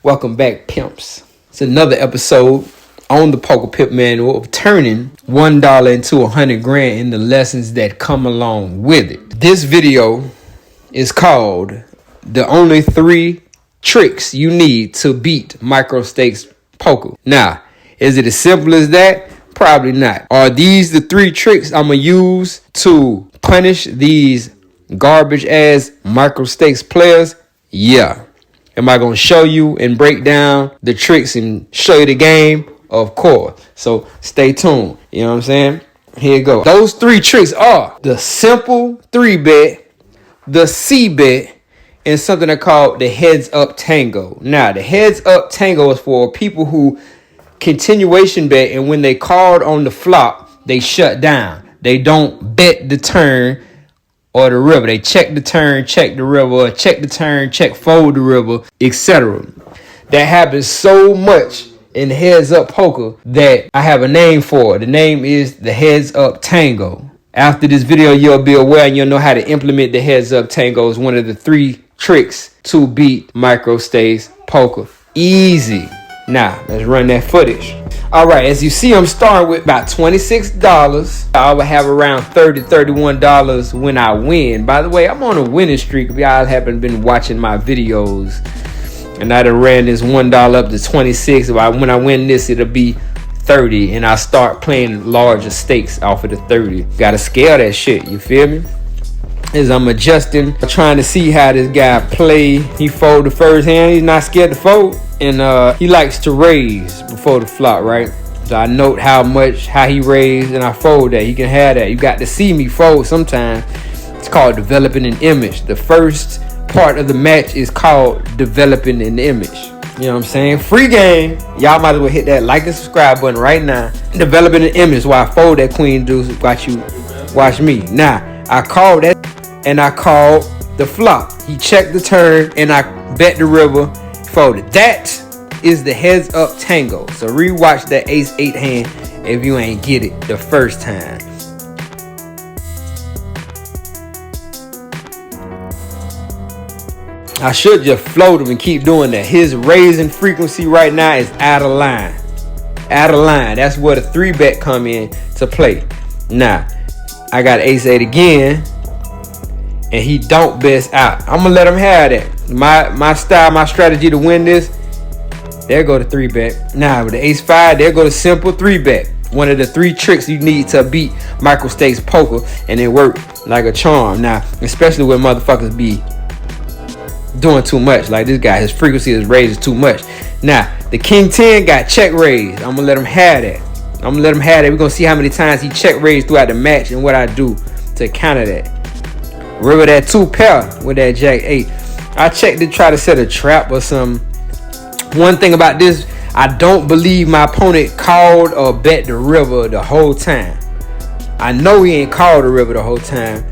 Welcome back, pimps. It's another episode on the Poker Pimp manual of turning $1 into 100 grand and the lessons that come along with it. This video is called The Only 3 Tricks You Need to Beat Micro Stakes Poker. Now, is it as simple as that? Probably not. Are these the 3 tricks I'm going to use to punish these garbage ass micro stakes players? Yeah. Am I going to show you and break down the tricks and show you the game? Of course. So stay tuned. You know what I'm saying? Here you go. Those 3 tricks are the simple 3-bet, the C-bet, and something I call the heads up tango. Now, the heads up tango is for people who continuation bet, and when they called on the flop, they shut down. They don't bet the turn or the river. They check the turn, check the river, or check the turn, check fold the river, etc. That happens so much in heads up poker that I have a name for it. The name is the heads up tango. After this video, you'll be aware and you'll know how to implement the heads up tango as one of the 3 tricks to beat micro stakes poker. Easy. Now, let's run that footage. All right, as you see, I'm starting with about $26. I will have around $30, $31 when I win. By the way, I'm on a winning streak. If y'all haven't been watching my videos, and I done ran this $1 up to 26. When I win this, it'll be 30, and I start playing larger stakes off of the 30. Gotta scale that shit, you feel me? As I'm adjusting, trying to see how this guy play. He fold the first hand. He's not scared to fold, and he likes to raise before the flop, right? So I note how he raised, and I fold that. He can have that. You got to see me fold sometime. It's called developing an image. The first part of the match is called developing an image. You know what I'm saying? Free game. Y'all might as well hit that like and subscribe button right now. Developing an image while I fold that queen deuce. Watch me. Now, I call that, and I called the flop. He checked the turn, and I bet the river, folded. That is the heads up tango. So rewatch that ace-8 hand if you ain't get it the first time. I should just float him and keep doing that. His raising frequency right now is out of line. Out of line. That's where the 3-bet come in to play. Now, I got ace-8 again, and he don't best out. I'm gonna let him have that. My style, my strategy to win this. There go the 3-bet. Now with the ace-5, there go the simple 3-bet. One of the 3 tricks you need to beat micro stakes poker, and it worked like a charm. Now, especially when motherfuckers be doing too much. Like this guy, his frequency is raised too much. Now the king 10 got check raised. I'm gonna let him have that. We're gonna see how many times he check raised throughout the match and what I do to counter that. River that 2 pair with that jack 8. I checked to try to set a trap or something. One thing about this, I don't believe my opponent called or bet the river the whole time. I know he ain't called the river the whole time.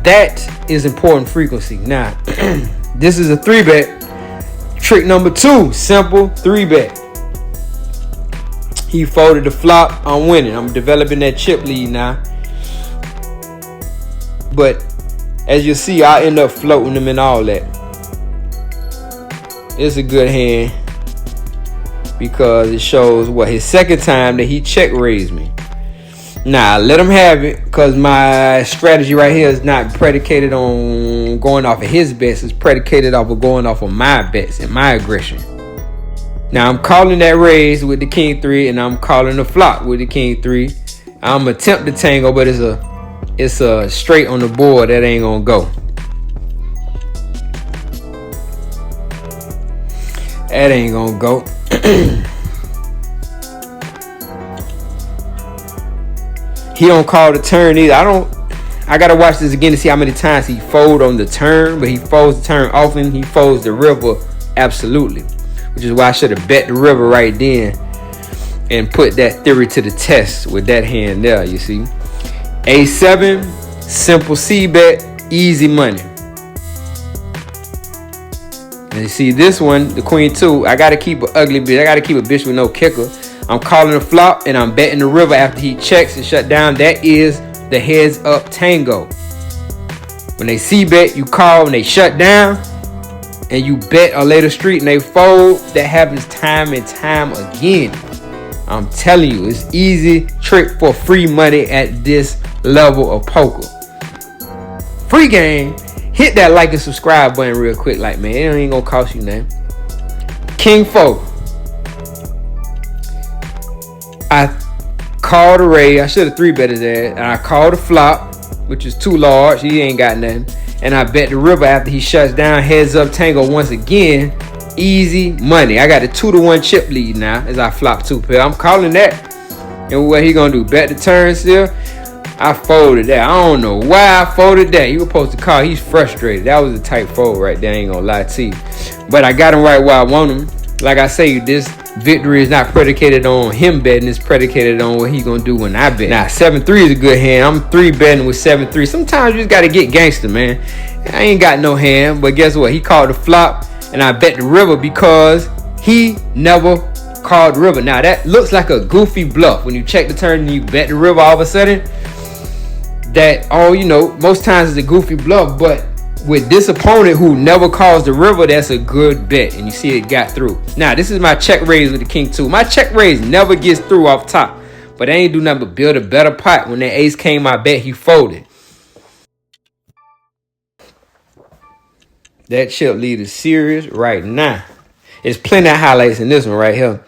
That is important frequency. Now, this is a 3-bet. Trick number 2, simple 3-bet. He folded the flop. I'm winning. I'm developing that chip lead now. But as you see, I end up floating them and all that. It's a good hand because it shows his second time that he check raised me. Now, let him have it because my strategy right here is not predicated on going off of his bets. It's predicated off of going off of my bets and my aggression. Now, I'm calling that raise with the king 3, and I'm calling the flop with the king 3. I'm going to attempt the tango, but it's a straight on the board that ain't going to go. That ain't going to go. He don't call the turn either. I gotta watch this again to see how many times he fold on the turn, but he folds the turn often. He folds the river absolutely, which is why I should have bet the river right then and put that theory to the test with that hand there. You see, A7, simple C bet, easy money. And you see this one, the queen 2. I gotta keep an ugly bitch. I gotta keep a bitch with no kicker. I'm calling the flop and I'm betting the river after he checks and shut down. That is the heads up tango. When they C bet, you call. When they shut down, and you bet a later street and they fold, that happens time and time again. I'm telling you, it's easy trick for free money at this level of poker. Free game. Hit that like and subscribe button real quick. Like, man, it ain't gonna cost you nothing. King 4. I called a raise. I should have 3-bet his ass. And I called a flop, which is too large. He ain't got nothing. And I bet the river after he shuts down. Heads up tango once again. Easy money. I got a 2-1 chip lead now as I flop 2 pair. I'm calling that. And what he gonna do? Bet the turn still? I folded that. I don't know why I folded that. He was supposed to call. He's frustrated. That was a tight fold right there. I ain't gonna lie to you. But I got him right where I want him. Like I say, this victory is not predicated on him betting. It's predicated on what he gonna do when I bet. Now, 7-3 is a good hand. I'm 3-betting with 7-3. Sometimes you just gotta get gangster, man. I ain't got no hand. But guess what? He called the flop. And I bet the river because he never called the river. Now, that looks like a goofy bluff. When you check the turn and you bet the river all of a sudden, that, oh, you know, most times it's a goofy bluff. But with this opponent who never calls the river, that's a good bet. And you see it got through. Now, this is my check raise with the King 2. My check raise never gets through off top. But I ain't do nothing but build a better pot. When that ace came, I bet he folded. That chip lead is serious right now. There's plenty of highlights in this one right here.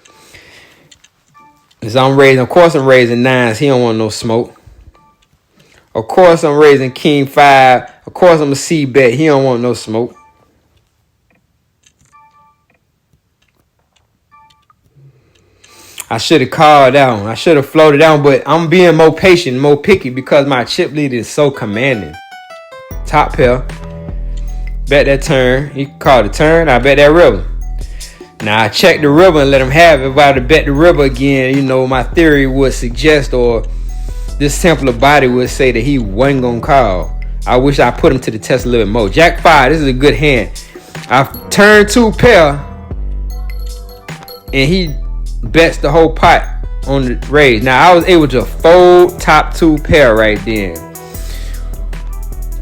Cause of course I'm raising 9s. He don't want no smoke. Of course I'm raising King 5. Of course I'm a C-bet. He don't want no smoke. I should have called down. I should have floated down, but I'm being more patient, more picky because my chip lead is so commanding. Top pair. Bet that turn. He called the turn. I bet that river. Now, I checked the river and let him have it. If I would have bet the river again, you know, my theory would suggest, or this simpler body would say that he wasn't going to call. I wish I put him to the test a little bit more. Jack 5, this is a good hand. I turned 2 pair, and he bets the whole pot on the raise. Now, I was able to fold top 2 pair right then.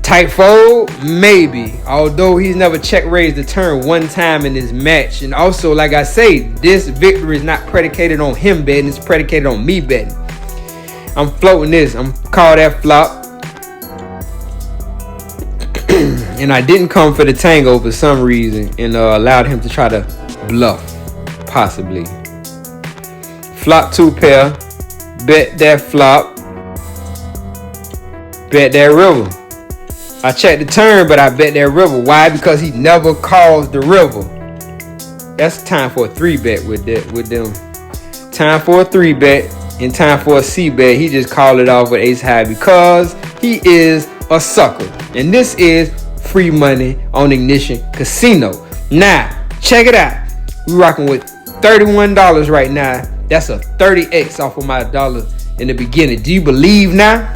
Tight fold, maybe. Although he's never check raised the turn one time in this match. And also, like I say, this victory is not predicated on him betting. It's predicated on me betting. I'm floating this. I'm call that flop. And I didn't come for the tango for some reason. And allowed him to try to bluff. Possibly. Flop 2 pair. Bet that flop. Bet that river. I checked the turn, but I bet that river. Why? Because he never calls the river. That's time for a 3-bet with them. Time for a 3-bet and time for a C-bet. He just called it off with ace high because he is a sucker. And this is free money on Ignition Casino. Now, check it out. We're rocking with $31 right now. That's a 30x off of my dollar in the beginning. Do you believe now?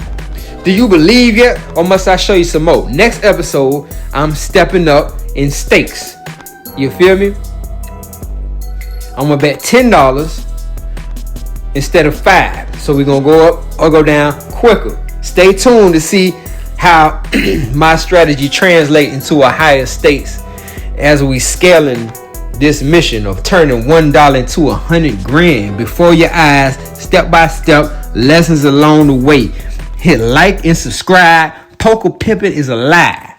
Do you believe yet? Or must I show you some more? Next episode, I'm stepping up in stakes. You feel me? I'm going to bet $10 instead of 5. So we're going to go up or go down quicker. Stay tuned to see how my strategy translates into a higher stakes as we scaling this mission of turning $1 into 100 grand before your eyes, step by step, lessons along the way. Hit like and subscribe. Poker Pimping is alive.